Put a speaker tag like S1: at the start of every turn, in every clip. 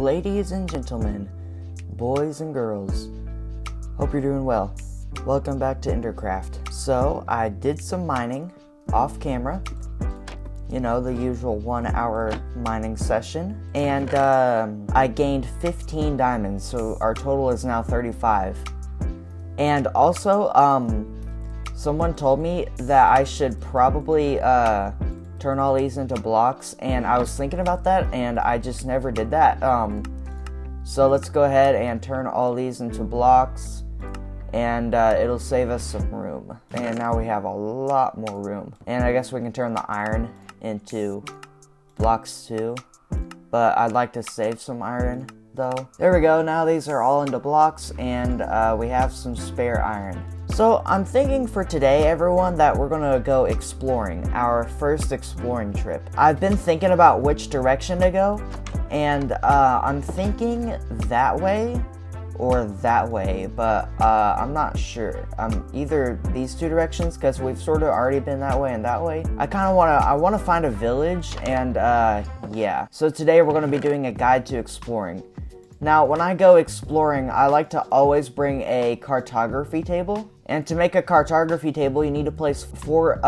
S1: Ladies and gentlemen, boys and girls, hope you're doing well. Welcome back to Endercraft. So, I did some mining off camera. You know, the usual 1 hour mining session. And I gained 15 diamonds, so our total is now 35. And also, someone told me that I should probably turn all these into blocks, and I was thinking about that, and I just never did that. So let's go ahead and turn all these into blocks, and it'll save us some room. And now we have a lot more room. And I guess we can turn the iron into blocks too, but I'd like to save some iron though. There we go, now these are all into blocks, and we have some spare iron. So I'm thinking for today, everyone, that we're gonna go exploring, our first exploring trip. I've been thinking about which direction to go, and I'm thinking that way or that way, but I'm not sure. Either these two directions, because we've sort of already been that way and that way. I wanna find a village, and yeah. So today we're gonna be doing a guide to exploring. Now, when I go exploring, I like to always bring a cartography table. And to make a cartography table, you need to place 4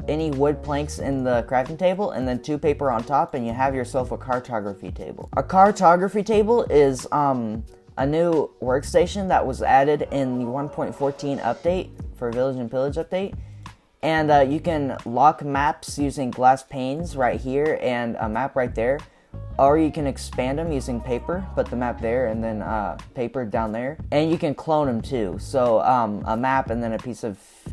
S1: any wood planks in the crafting table, and then 2 paper on top, and you have yourself a cartography table. A cartography table is a new workstation that was added in the 1.14 update for Village and Pillage update. And you can lock maps using glass panes right here and a map right there. Or you can expand them using paper, put the map there, and then paper down there. And you can clone them too. So a map and then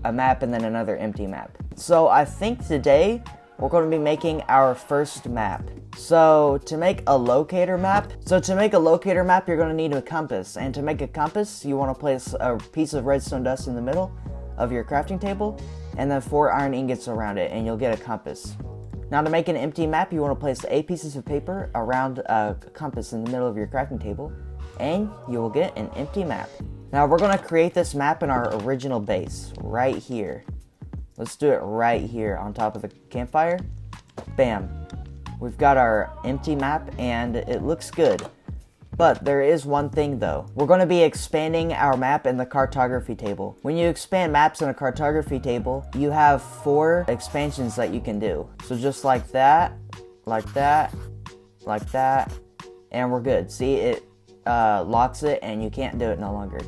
S1: a map and then another empty map. So I think today we're going to be making our first map. So to make a locator map, you're going to need a compass. And to make a compass, you want to place a piece of redstone dust in the middle of your crafting table, and then 4 iron ingots around it, and you'll get a compass. Now, to make an empty map, you want to place 8 pieces of paper around a compass in the middle of your crafting table, and you will get an empty map. Now, we're going to create this map in our original base, right here. Let's do it right here on top of the campfire. Bam. We've got our empty map, and it looks good. But there is one thing though. We're going to be expanding our map in the cartography table. When you expand maps in a cartography table, you have 4 expansions that you can do. So just like that, like that, like that, and we're good. See, it locks it and you can't do it no longer.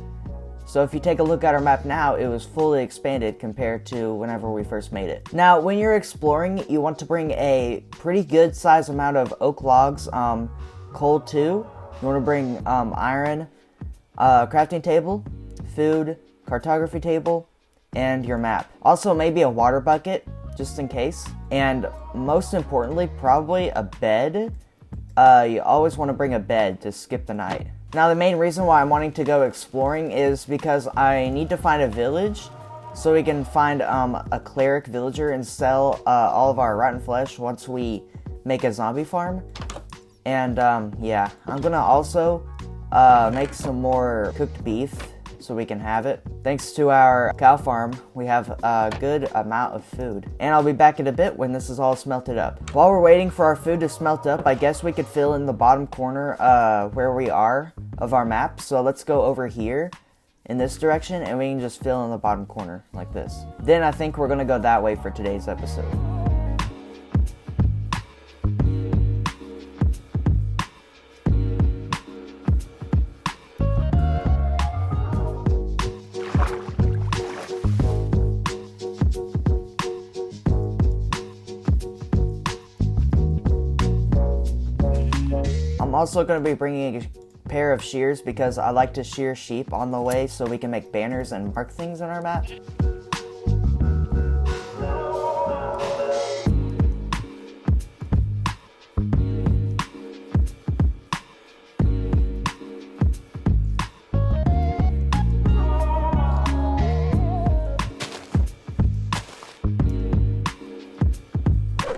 S1: So if you take a look at our map now, it was fully expanded compared to whenever we first made it. Now, when you're exploring, you want to bring a pretty good size amount of oak logs, coal too. You want to bring iron, crafting table, food, cartography table, and your map. Also, maybe a water bucket, just in case. And most importantly, probably a bed. You always want to bring a bed to skip the night. Now, the main reason why I'm wanting to go exploring is because I need to find a village so we can find a cleric villager and sell all of our rotten flesh once we make a zombie farm. And yeah, I'm gonna also make some more cooked beef so we can have it. Thanks to our cow farm, we have a good amount of food. And I'll be back in a bit when this is all smelted up. While we're waiting for our food to smelt up, I guess we could fill in the bottom corner where we are of our map. So let's go over here in this direction, and we can just fill in the bottom corner like this. Then I think we're gonna go that way for today's episode. I'm also going to be bringing a pair of shears because I like to shear sheep on the way so we can make banners and mark things on our map.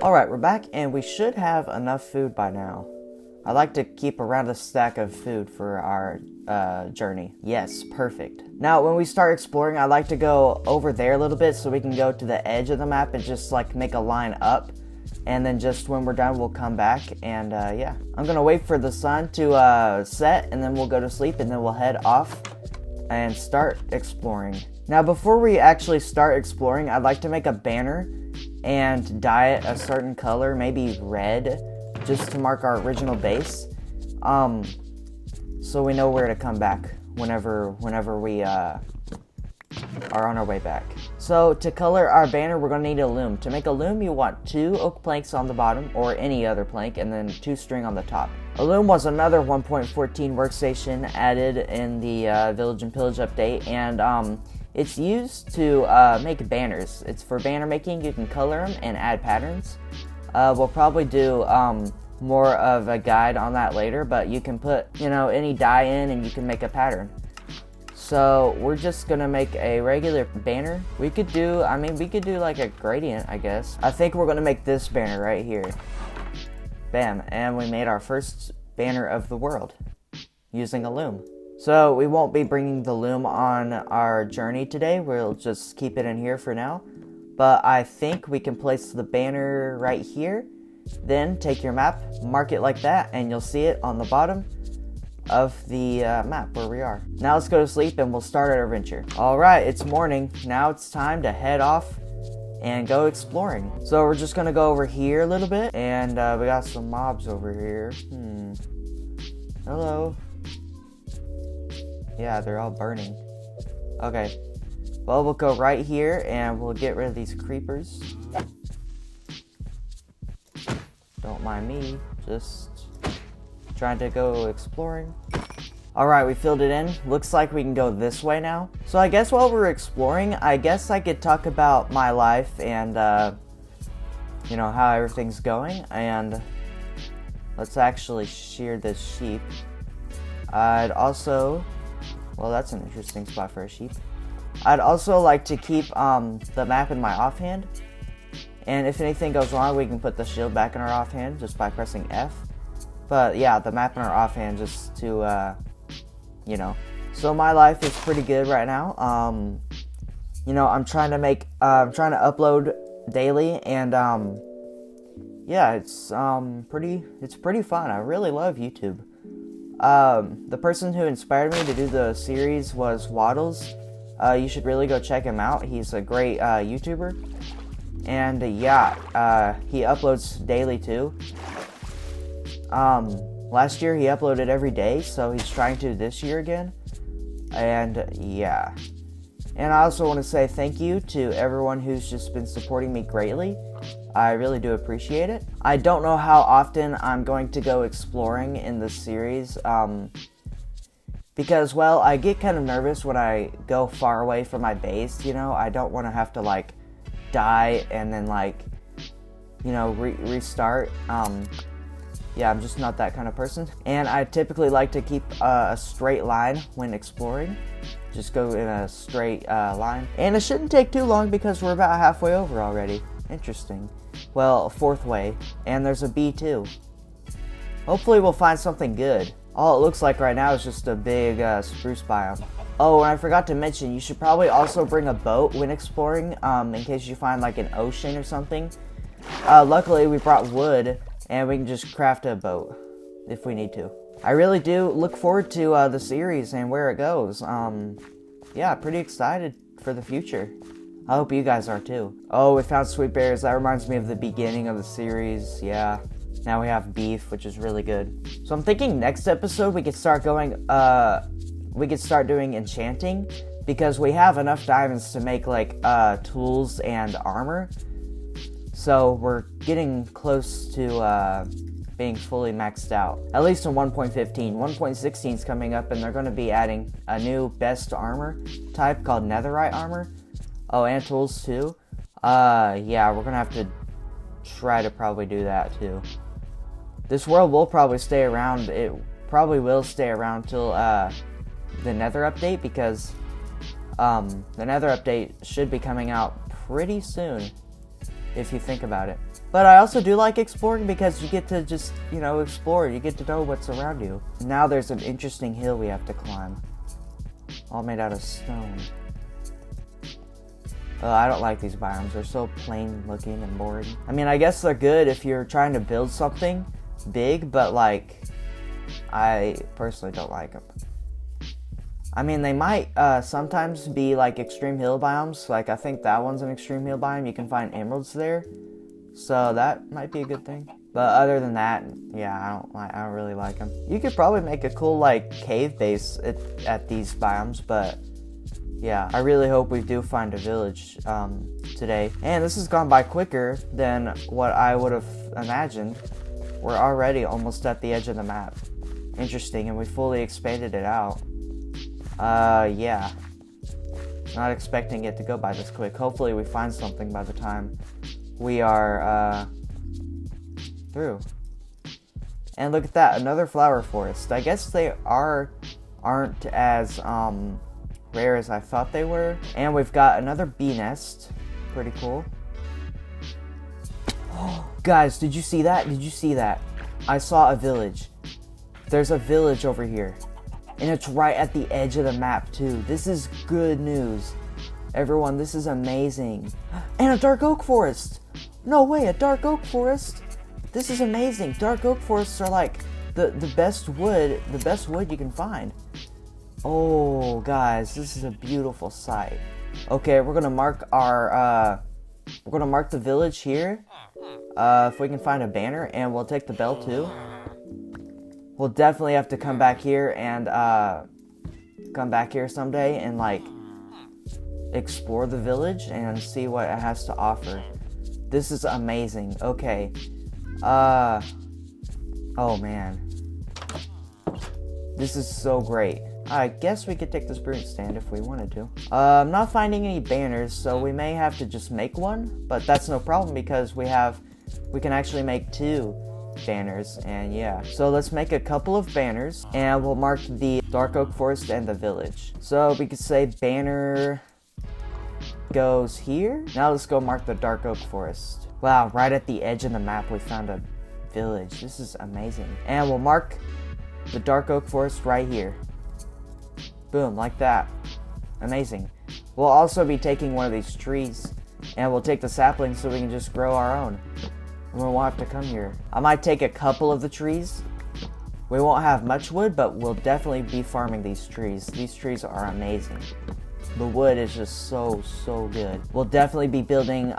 S1: Alright, we're back, and we should have enough food by now. I like to keep around a stack of food for our journey. Yes, perfect. Now, when we start exploring, I like to go over there a little bit so we can go to the edge of the map and just like make a line up and then just when we're done, we'll come back, and yeah. I'm gonna wait for the sun to set, and then we'll go to sleep, and then we'll head off and start exploring. Now, before we actually start exploring, I'd like to make a banner and dye it a certain color, maybe red, just to mark our original base, so we know where to come back whenever we are on our way back. So to color our banner, we're going to need a loom. To make a loom, you want 2 oak planks on the bottom, or any other plank, and then 2 string on the top. A loom was another 1.14 workstation added in the Village and Pillage update, and it's used to make banners. It's for banner making. You can color them and add patterns. We'll probably do more of a guide on that later, but you can put, any dye in and you can make a pattern. So we're just gonna make a regular banner. We could do like a gradient, I guess. I think we're gonna make this banner right here. Bam, and we made our first banner of the world using a loom. So we won't be bringing the loom on our journey today. We'll just keep it in here for now. But I think we can place the banner right here. Then take your map, mark it like that, and you'll see it on the bottom of the map where we are. Now let's go to sleep and we'll start our adventure. Alright, it's morning. Now it's time to head off and go exploring. So we're just gonna go over here a little bit, and we got some mobs over here. Hello. Yeah, they're all burning. Okay. Well, we'll go right here and we'll get rid of these creepers. Don't mind me, just trying to go exploring. Alright, we filled it in. Looks like we can go this way now. So I guess while we're exploring, I guess I could talk about my life and, how everything's going. And let's actually shear this sheep. I'd also... Well, that's an interesting spot for a sheep. I'd also like to keep the map in my offhand. And if anything goes wrong, we can put the shield back in our offhand just by pressing F. But yeah, the map in our offhand just to, So my life is pretty good right now. I'm trying to upload daily, and yeah, it's pretty fun. I really love YouTube. The person who inspired me to do the series was Waddles. You should really go check him out. He's a great YouTuber. And yeah, he uploads daily too. Last year he uploaded every day, so he's trying to this year again. And yeah. And I also want to say thank you to everyone who's just been supporting me greatly. I really do appreciate it. I don't know how often I'm going to go exploring in this series, because, well, I get kind of nervous when I go far away from my base, I don't want to have to, die and then, restart. Yeah, I'm just not that kind of person. And I typically like to keep a straight line when exploring. Just go in a straight line. And it shouldn't take too long because we're about halfway over already. Interesting. Well, 4th way. And there's a bee too. Hopefully we'll find something good. All it looks like right now is just a big spruce biome. Oh, and I forgot to mention, you should probably also bring a boat when exploring, in case you find an ocean or something. Luckily we brought wood, and we can just craft a boat if we need to. I really do look forward to the series and where it goes. Yeah, pretty excited for the future. I hope you guys are too. Oh, we found sweet berries. That reminds me of the beginning of the series. Yeah. Now we have beef, which is really good. So I'm thinking next episode we could start doing enchanting, because we have enough diamonds to make tools and armor. So we're getting close to being fully maxed out. At least in 1.15. 1.16 is coming up, and they're going to be adding a new best armor type called netherite armor. Oh, and tools too. Yeah, we're going to have to try to probably do that too. This world will probably stay around. It probably will stay around till the Nether update, because the Nether update should be coming out pretty soon, if you think about it. But I also do like exploring because you get to just, explore. You get to know what's around you. Now there's an interesting hill we have to climb. All made out of stone. I don't like these biomes. They're so plain looking and boring. I mean, I guess they're good if you're trying to build something big, but like, I personally don't like them. I mean, they might sometimes be like extreme hill biomes. Like, I think that one's an extreme hill biome. You can find emeralds there, so that might be a good thing. But other than that, yeah, I don't really like them. You could probably make a cool like cave base at these biomes, but yeah, I really hope we do find a village today. And this has gone by quicker than what I would have imagined. We're already almost at the edge of the map. Interesting, and we fully expanded it out. Yeah. Not expecting it to go by this quick. Hopefully we find something by the time we are, through. And look at that, another flower forest. I guess they aren't as, rare as I thought they were. And we've got another bee nest. Pretty cool. Guys, did you see that? Did you see that? I saw a village. There's a village over here. And it's right at the edge of the map, too. This is good news. Everyone, this is amazing. And a dark oak forest. No way, a dark oak forest. This is amazing. Dark oak forests are like the best wood you can find. Oh, guys, this is a beautiful sight. Okay, we're gonna mark the village here. If we can find a banner, and we'll take the bell too. We'll definitely have to come back here and someday and like explore the village and see what it has to offer. This is amazing. Okay. Oh man. This is so great. I guess we could take this brute stand if we wanted to. I'm not finding any banners, so we may have to just make one, but that's no problem because we can actually make 2 banners, and yeah. So let's make a couple of banners, and we'll mark the dark oak forest and the village. So we could say banner goes here. Now let's go mark the dark oak forest. Wow, right at the edge of the map we found a village. This is amazing. And we'll mark the dark oak forest right here. Boom, like that. Amazing. We'll also be taking one of these trees, and we'll take the saplings so we can just grow our own. And we won't have to come here. I might take a couple of the trees. We won't have much wood, but we'll definitely be farming these trees. These trees are amazing. The wood is just so good. We'll definitely be building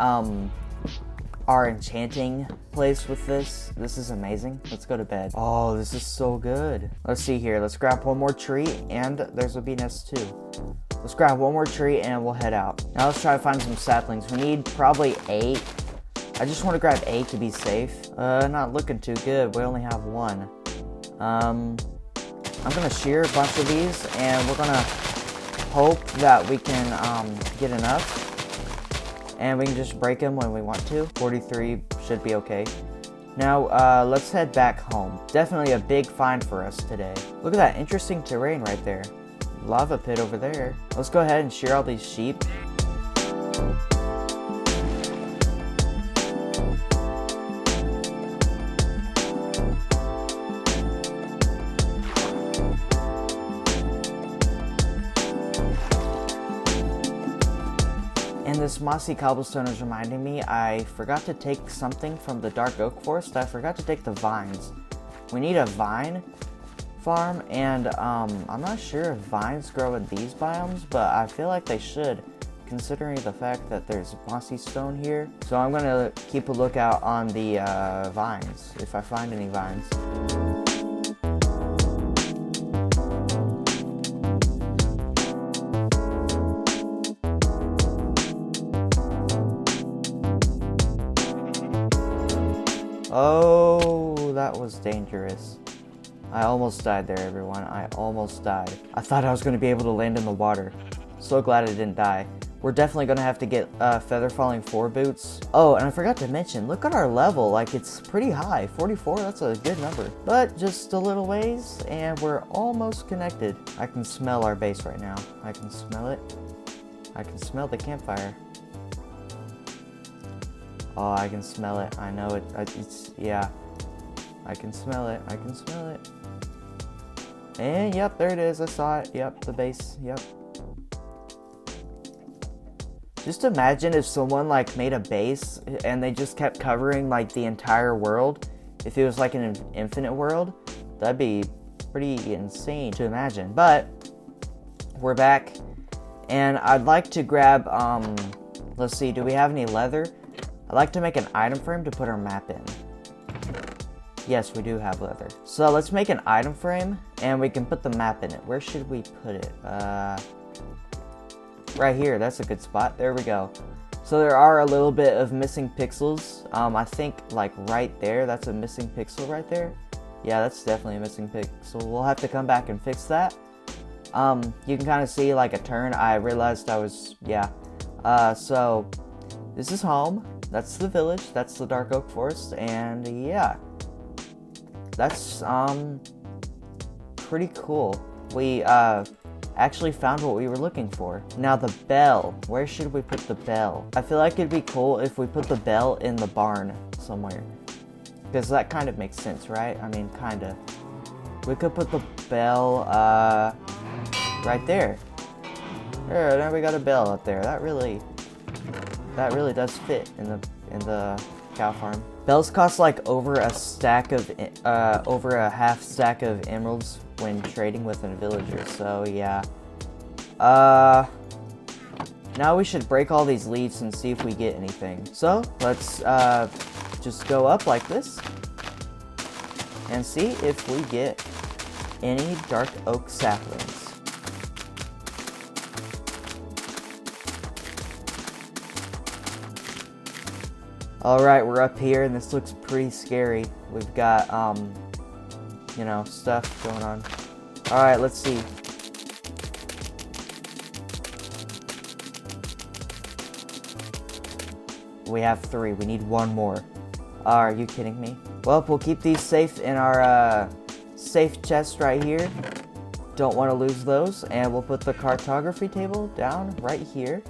S1: our enchanting place with this. This is amazing. Let's go to bed. Oh, this is so good. Let's see here. Let's grab one more tree, and there's a bee nest too. Let's grab one more tree and we'll head out. Now let's try to find some saplings. We need probably 8. I just want to grab 8 to be safe. Not looking too good. We only have 1. I'm gonna shear a bunch of these, and we're gonna hope that we can get enough. And we can just break them when we want to. 43 should be okay. Now, let's head back home. Definitely a big find for us today. Look at that interesting terrain right there. Lava pit over there. Let's go ahead and shear all these sheep. And this mossy cobblestone is reminding me I forgot to take something from the dark oak forest. I forgot to take the vines. We need a vine farm, and I'm not sure if vines grow in these biomes, but I feel like they should, considering the fact that there's mossy stone here. So I'm gonna keep a lookout on the vines, if I find any vines. Oh, that was dangerous. I almost died there, everyone. I almost died. I thought I was going to be able to land in the water. So glad I didn't die. We're definitely going to have to get feather falling 4 boots. Oh, and I forgot to mention, look at our level. Like, it's pretty high. 44, that's a good number. But just a little ways, and we're almost connected. I can smell our base right now. I can smell it. I can smell the campfire. Oh, I can smell it. I know it. Yeah. I can smell it. I can smell it. And yep, there it is. I saw it. Yep, the base. Yep. Just imagine if someone like made a base and they just kept covering like the entire world. If it was like an infinite world, that'd be pretty insane to imagine. But we're back, and I'd like to grab, let's see, do we have any leather? I'd like to make an item frame to put our map in. Yes, we do have leather. So let's make an item frame, and we can put the map in it. Where should we put it? Right here, that's a good spot. There we go. So there are a little bit of missing pixels. I think like right there, that's a missing pixel right there. Yeah, that's definitely a missing pixel. We'll have to come back and fix that. You can kind of see like a turn. I realized I was, yeah. So this is home. That's the village. That's the Dark Oak Forest. And yeah, that's pretty cool. We actually found what we were looking for. Now the bell. Where should we put the bell? I feel like it'd be cool if we put the bell in the barn somewhere. Because that kind of makes sense, right? I mean, kind of. We could put the bell right there. There we got a bell up there. That really does fit in the cow farm. Bells cost like over a half stack of emeralds when trading with a villager. So yeah. Now we should break all these leaves and see if we get anything. So let's just go up like this and see if we get any dark oak saplings. Alright, we're up here and this looks pretty scary. We've got, you know, stuff going on. Alright, let's see. We have 3. We need 1 more. Are you kidding me? Well, we'll keep these safe in our safe chest right here. Don't want to lose those. And we'll put the cartography table down right here.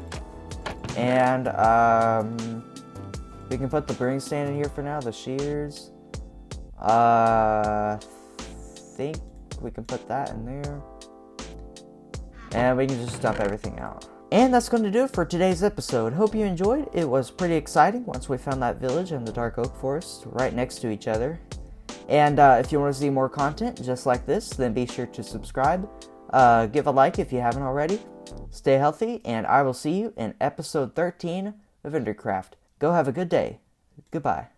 S1: And we can put the brewing stand in here for now. The shears. Think we can put that in there. And we can just dump everything out. And that's going to do it for today's episode. Hope you enjoyed. It was pretty exciting once we found that village and the Dark Oak Forest right next to each other. And if you want to see more content just like this, then be sure to subscribe. Give a like if you haven't already. Stay healthy, and I will see you in episode 13 of Endercraft. Go have a good day. Goodbye.